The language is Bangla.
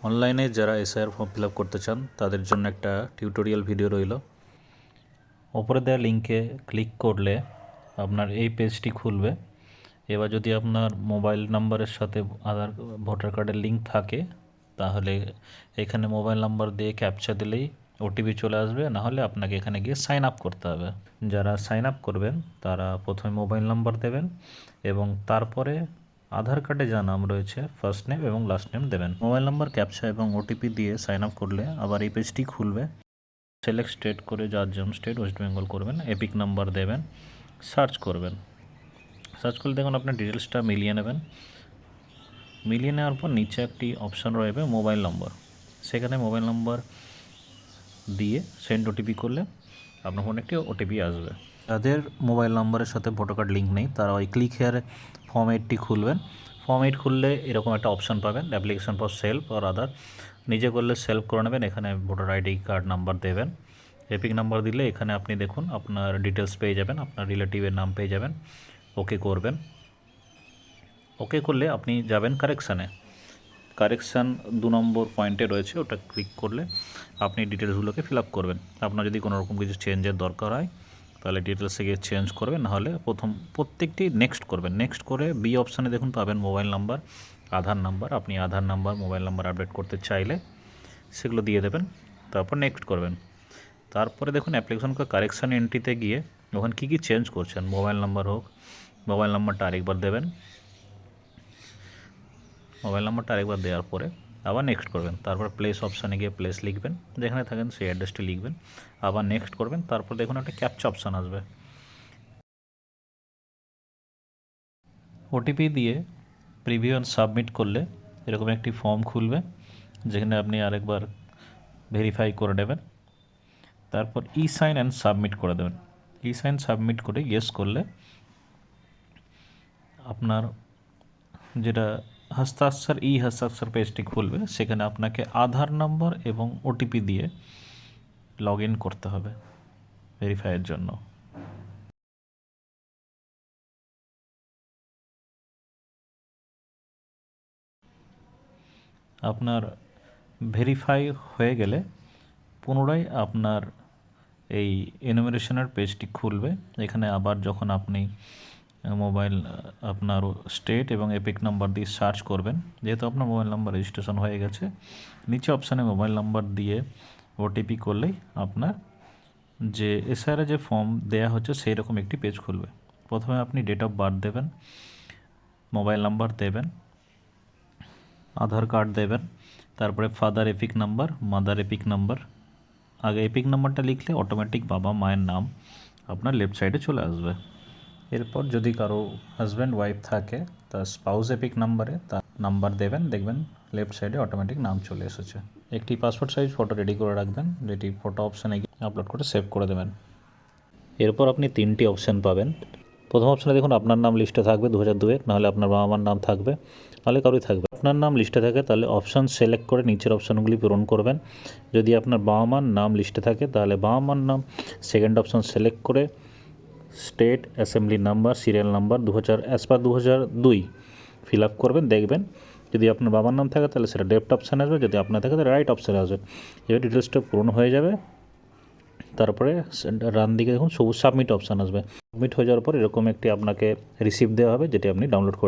অনলাইনে যারা এসআইআর ফর্ম ফিল আপ করতে চান তাদের জন্য একটা টিউটোরিয়াল ভিডিও রইল। ওপরে দেওয়া লিঙ্কে ক্লিক করলে আপনার এই পেজটি খুলবে। এবার যদি আপনার মোবাইল নাম্বারের সাথে আধার ভোটার কার্ডের লিঙ্ক থাকে তাহলে এখানে মোবাইল নাম্বার দিয়ে ক্যাপচা দিলেই ওটিপি চলে আসবে, নাহলে আপনাকে এখানে গিয়ে সাইন আপ করতে হবে। যারা সাইন আপ করবেন তারা প্রথমে মোবাইল নাম্বার দেবেন এবং তারপরে আধার কার্ডে যা নাম রয়েছে ফার্স্ট নেম এবং লাস্ট নেম দেবেন। মোবাইল নাম্বার ক্যাপচা এবং ওটিপি দিয়ে সাইন আপ করলে আবার এই পেজটি খুলবে। সিলেক্ট স্টেট করে যার যেমন স্টেট ওয়েস্ট বেঙ্গল করবেন, এপিক নাম্বার দেবেন, সার্চ করবেন। সার্চ করলে দেখুন আপনার ডিটেলসটা মিলিয়ে নেবেন। মিলিয়ে নেওয়ার পর নিচে একটি অপশান রয়েছে মোবাইল নম্বর, সেখানে মোবাইল নম্বর দিয়ে সেন্ড ওটিপি করলে আপনার ফোনে একটি ওটিপি আসবে। যাদের মোবাইল নম্বরের সাথে ভোটার কার্ড লিঙ্ক নেই তারা ওই ক্লিক হেয়ারে ফর্ম 8টি খুলবেন। ফর্ম 8 খুললে এরকম একটা অপশান পাবেন, অ্যাপ্লিকেশন ফর সেলফ আর আদার। নিজে করলে সেলফ করে নেবেন, এখানে ভোটার আইডি কার্ড নাম্বার দেবেন, এপিক নাম্বার দিলে এখানে আপনি দেখুন আপনার ডিটেলস পেয়ে যাবেন, আপনার রিলেটিভের নাম পেয়ে যাবেন। ওকে করবেন। ওকে করলে আপনি যাবেন কারেকশানে। কারেকশান 2 নম্বর পয়েন্টে রয়েছে, ওটা ক্লিক করলে আপনি ডিটেলসগুলোকে ফিল আপ করবেন। আপনার যদি কোনো রকম কিছু চেঞ্জের দরকার হয় তাহলে ডিটেলসে গিয়ে চেঞ্জ করবেন, নাহলে প্রত্যেকটি নেক্সট করবেন। নেক্সট করে বি অপশানে দেখুন পাবেন মোবাইল নাম্বার, আধার নাম্বার। আপনি আধার নাম্বার, মোবাইল নাম্বার আপডেট করতে চাইলে সেগুলো দিয়ে দেবেন, তারপর নেক্সট করবেন। তারপরে দেখুন অ্যাপ্লিকেশন কারেকশান এন্ট্রিতে গিয়ে ওখানে কী চেঞ্জ করছেন, মোবাইল নাম্বার হোক, মোবাইল নাম্বারটা আরেকবার দেবেন। মোবাইল নাম্বারটা আরেকবার দেওয়ার পরে আবার নেক্সট করবেন। তারপর প্লেস অপশানে গিয়ে প্লেস লিখবেন, যেখানে থাকেন সেই অ্যাড্রেসটি লিখবেন, আবার নেক্সট করবেন। তারপর দেখুন একটা ক্যাপচা অপশান আসবে, ওটিপি দিয়ে প্রিভিউ অ্যান্ড সাবমিট করলে এরকম একটি ফর্ম খুলবে, যেখানে আপনি আরেকবার ভেরিফাই করে নেবেন। তারপর ই সাইন অ্যান্ড সাবমিট করে দেবেন। ই সাইন সাবমিট করে ইয়েস করলে আপনার যেটা হস্তাক্ষর পেজটি খুলবে, সেখানে আপনাকে আধার নাম্বার এবং ওটিপি দিয়ে লগ ইন করতে হবে ভেরিফাইয়ের জন্য। আপনার ভেরিফাই হয়ে গেলে পুনরায় আপনার এই এনুমেরেশনের পেজটি খুলবে। এখানে আবার যখন আপনি মোবাইল আপনার স্টেট এবং এপিক নাম্বার দিয়ে সার্চ করবেন, যেহেতু আপনার মোবাইল নাম্বার রেজিস্ট্রেশন হয়ে গেছে, নিচে অপশানে মোবাইল নাম্বার দিয়ে ওটিপি করলেই আপনার যে এসআইআর যে ফর্ম দেয়া হচ্ছে সেই রকম একটি পেজ খুলবে। প্রথমে আপনি ডেট অফ বার্থ দেবেন, মোবাইল নাম্বার দেবেন, আধার কার্ড দেবেন, তারপরে father epic number, mother epic number. আগে এপিক নাম্বারটা লিখলে অটোমেটিক বাবা মায়ের নাম আপনার লেফট সাইডে চলে আসবে। এরপর যদি কারো হাজব্যান্ড ওয়াইফ থাকে তার স্পাউস এপিক নাম্বারে তার নাম্বার দেবেন, দেখবেন লেফট সাইডে অটোমেটিক নাম চলে এসেছে। একটি পাসপোর্ট সাইজ ফটো রেডি করে রাখবেন, যেটি ফটো অপশানে আপলোড করে সেভ করে দেবেন। এরপর আপনি 3টি অপশান পাবেন। প্রথম অপশানে দেখুন আপনার নাম লিস্টে থাকবে 2002-এর, নাহলে আপনার বাবা মার নাম থাকবে, নাহলে কারোই থাকবে। আপনার নাম লিস্টে থাকে তাহলে অপশান সিলেক্ট করে নিচের অপশানগুলি পূরণ করবেন। যদি আপনার বাবা মার নাম লিস্টে থাকে তাহলে বাবা মার নাম সেকেন্ড অপশান সিলেক্ট করে state, assembly number, serial number 2002 fill up করবেন। দেখবেন যদি আপনার বাবার নাম থাকে তাহলে সেটা লেফট অপশানে আসবে, যদি আপনার থাকে তাহলে রাইট অপশানে আসবে। এবার ডিটেলসটা পূরণ হয়ে যাবে। তারপরে ডান দিকে দেখুন সবুজ সাবমিট অপশান আসবে। সাবমিট হয়ে যাওয়ার পর এরকম একটি আপনাকে রিসিপ্ট দেওয়া হবে, যেটি আপনি ডাউনলোড করে